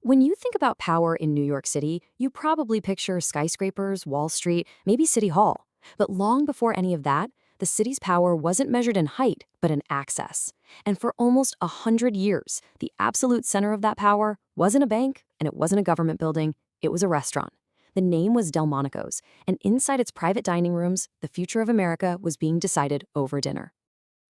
When you think about power in New York City, you probably picture skyscrapers, Wall Street, maybe City Hall. But long before any of that, the city's power wasn't measured in height, but in access. And for almost 100 years, the absolute center of that power wasn't a bank, and it wasn't a government building, it was a restaurant. The name was Delmonico's, and inside its private dining rooms, the future of America was being decided over dinner.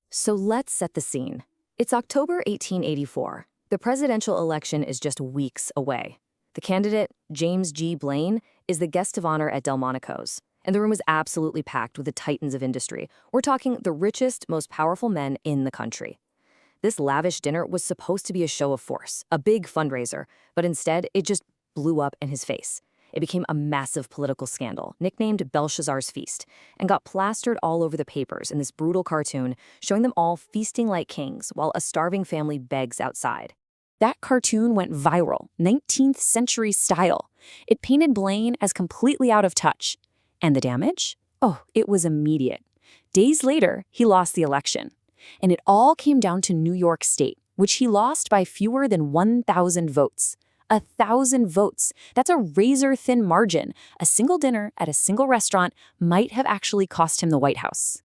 So let's set the scene. It's October 1884. The presidential election is just weeks away. The candidate, James G. Blaine, is the guest of honor at Delmonico's, and the room is absolutely packed with the titans of industry. We're talking the richest, most powerful men in the country. This lavish dinner was supposed to be a show of force, a big fundraiser, but instead it just blew up in his face. It became a massive political scandal, nicknamed Belshazzar's Feast, and got plastered all over the papers in this brutal cartoon showing them all feasting like kings while a starving family begs outside. That cartoon went viral, 19th century style. It painted Blaine as completely out of touch. And the damage? Oh, it was immediate. Days later, he lost the election. And it all came down to New York State, which he lost by fewer than 1,000 votes. 1,000 votes. That's a razor-thin margin. A single dinner at a single restaurant might have actually cost him the White House.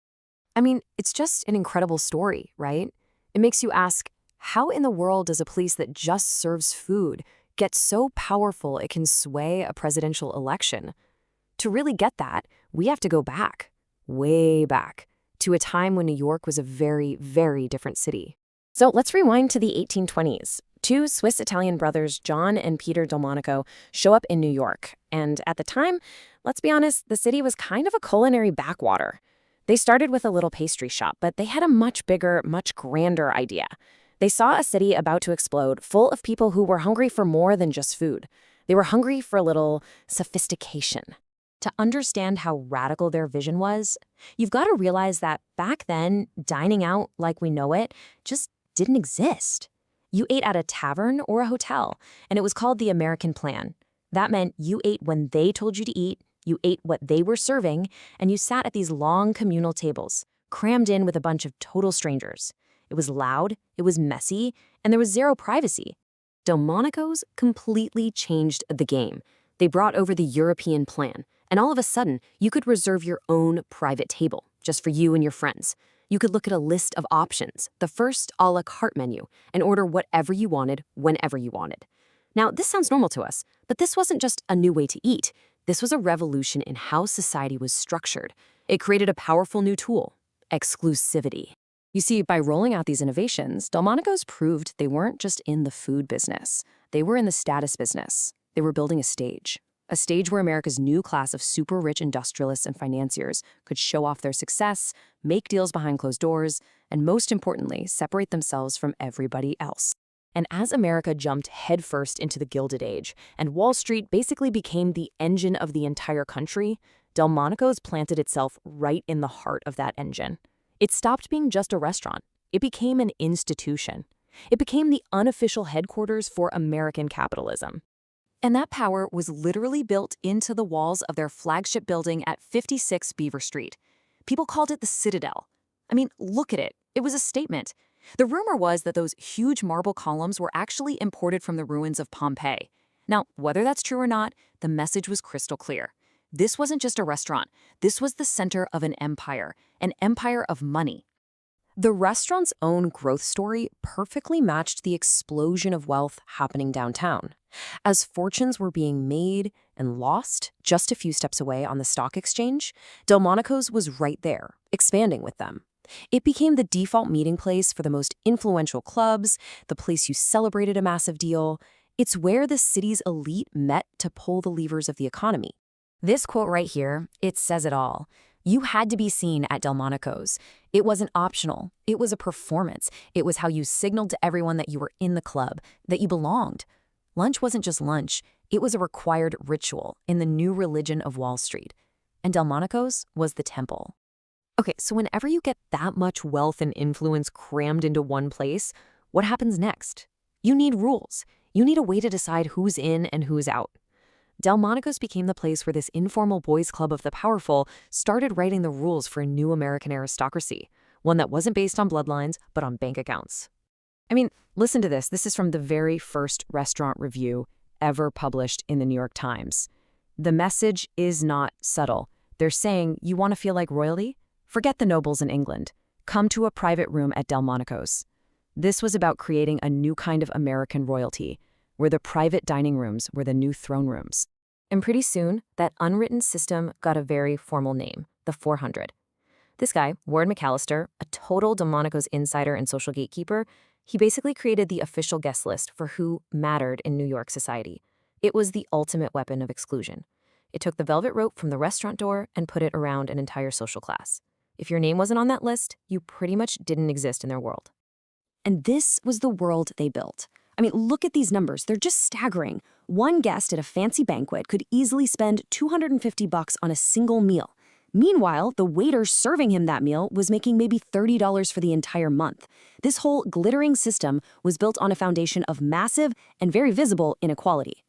I mean, it's just an incredible story, right? It makes you ask, how in the world does a place that just serves food get so powerful it can sway a presidential election? To really get that, we have to go back, way back, to a time when New York was a very, very different city. So let's rewind to the 1820s. Two Swiss-Italian brothers, John and Peter Delmonico, show up in New York. And at the time, let's be honest, the city was kind of a culinary backwater. They started with a little pastry shop, but they had a much bigger, much grander idea. They saw a city about to explode, full of people who were hungry for more than just food. They were hungry for a little sophistication. To understand how radical their vision was, you've got to realize that back then, dining out like we know it just didn't exist. You ate at a tavern or a hotel, and it was called the American Plan. That meant you ate when they told you to eat, you ate what they were serving, and you sat at these long communal tables, crammed in with a bunch of total strangers. It was loud, it was messy, and there was zero privacy. Delmonico's completely changed the game. They brought over the European plan, and all of a sudden, you could reserve your own private table, just for you and your friends. You could look at a list of options, the first a la carte menu, and order whatever you wanted, whenever you wanted. Now, this sounds normal to us, but this wasn't just a new way to eat. This was a revolution in how society was structured. It created a powerful new tool, exclusivity. You see, by rolling out these innovations, Delmonico's proved they weren't just in the food business. They were in the status business. They were building a stage where America's new class of super-rich industrialists and financiers could show off their success, make deals behind closed doors, and most importantly, separate themselves from everybody else. And as America jumped headfirst into the Gilded Age, and Wall Street basically became the engine of the entire country, Delmonico's planted itself right in the heart of that engine. It stopped being just a restaurant. It became an institution. It became the unofficial headquarters for American capitalism. And that power was literally built into the walls of their flagship building at 56 Beaver Street. People called it the Citadel. I mean, look at it. It was a statement. The rumor was that those huge marble columns were actually imported from the ruins of Pompeii. Now, whether that's true or not, the message was crystal clear. This wasn't just a restaurant. This was the center of an empire of money. The restaurant's own growth story perfectly matched the explosion of wealth happening downtown. As fortunes were being made and lost just a few steps away on the stock exchange, Delmonico's was right there, expanding with them. It became the default meeting place for the most influential clubs, the place you celebrated a massive deal. It's where the city's elite met to pull the levers of the economy. This quote right here, it says it all. You had to be seen at Delmonico's. It wasn't optional. It was a performance. It was how you signaled to everyone that you were in the club, that you belonged. Lunch wasn't just lunch. It was a required ritual in the new religion of Wall Street. And Delmonico's was the temple. Okay, so whenever you get that much wealth and influence crammed into one place, what happens next? You need rules. You need a way to decide who's in and who's out. Delmonico's became the place where this informal boys' club of the powerful started writing the rules for a new American aristocracy, one that wasn't based on bloodlines, but on bank accounts. I mean, listen to this. This is from the very first restaurant review ever published in the New York Times. The message is not subtle. They're saying, you want to feel like royalty? Forget the nobles in England. Come to a private room at Delmonico's. This was about creating a new kind of American royalty, where the private dining rooms were the new throne rooms. And pretty soon, that unwritten system got a very formal name, the 400. This guy, Warren McAllister, a total Delmonico's insider and social gatekeeper, he basically created the official guest list for who mattered in New York society. It was the ultimate weapon of exclusion. It took the velvet rope from the restaurant door and put it around an entire social class. If your name wasn't on that list, you pretty much didn't exist in their world. And this was the world they built. I mean, look at these numbers. They're just staggering. One guest at a fancy banquet could easily spend $250 on a single meal. Meanwhile, the waiter serving him that meal was making maybe $30 for the entire month. This whole glittering system was built on a foundation of massive and very visible inequality.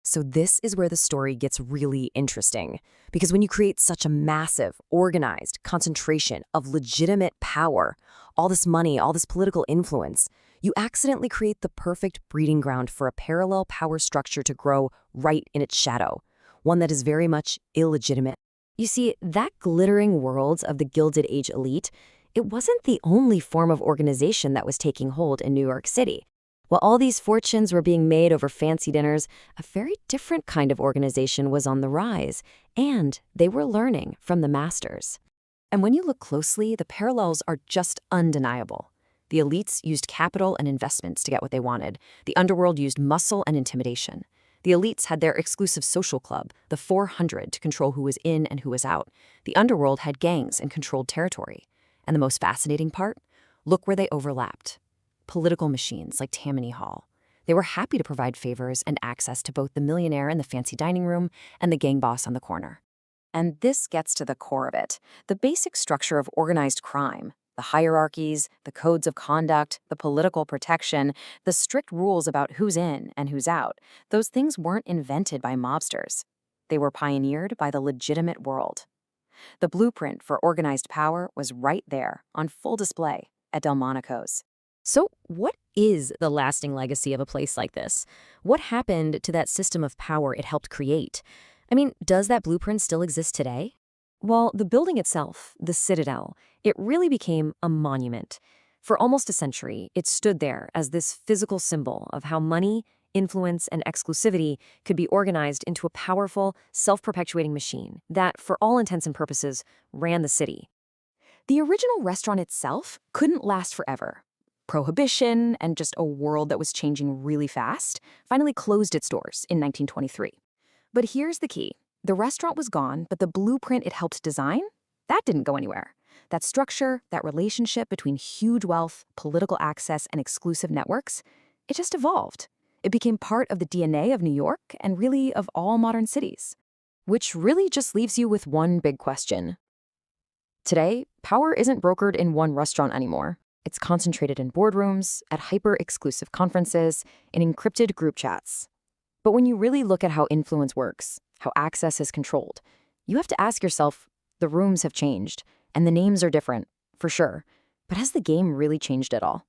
So this is where the story gets really interesting. Because when you create such a massive, organized concentration of legitimate power, all this money, all this political influence, you accidentally create the perfect breeding ground for a parallel power structure to grow right in its shadow, one that is very much illegitimate. You see, that glittering world of the Gilded Age elite, it wasn't the only form of organization that was taking hold in New York City. While all these fortunes were being made over fancy dinners, a very different kind of organization was on the rise, and they were learning from the masters. And when you look closely, the parallels are just undeniable. The elites used capital and investments to get what they wanted. The underworld used muscle and intimidation. The elites had their exclusive social club, the 400, to control who was in and who was out. The underworld had gangs and controlled territory. And the most fascinating part? Look where they overlapped. Political machines like Tammany Hall. They were happy to provide favors and access to both the millionaire in the fancy dining room and the gang boss on the corner. And this gets to the core of it, the basic structure of organized crime. The hierarchies, the codes of conduct, the political protection, the strict rules about who's in and who's out, those things weren't invented by mobsters. They were pioneered by the legitimate world. The blueprint for organized power was right there, on full display, at Delmonico's. So what is the lasting legacy of a place like this? What happened to that system of power it helped create? I mean, does that blueprint still exist today? Well, the building itself, the Citadel, it really became a monument. For almost a century, it stood there as this physical symbol of how money, influence, and exclusivity could be organized into a powerful, self-perpetuating machine that, for all intents and purposes, ran the city. The original restaurant itself couldn't last forever. Prohibition and just a world that was changing really fast finally closed its doors in 1923. But here's the key. The restaurant was gone, but the blueprint it helped design, that didn't go anywhere. That structure, that relationship between huge wealth, political access, and exclusive networks, it just evolved. It became part of the DNA of New York and really of all modern cities. Which really just leaves you with one big question. Today, power isn't brokered in one restaurant anymore. It's concentrated in boardrooms, at hyper-exclusive conferences, in encrypted group chats. But when you really look at how influence works, how access is controlled, you have to ask yourself, the rooms have changed, and the names are different, for sure. But has the game really changed at all?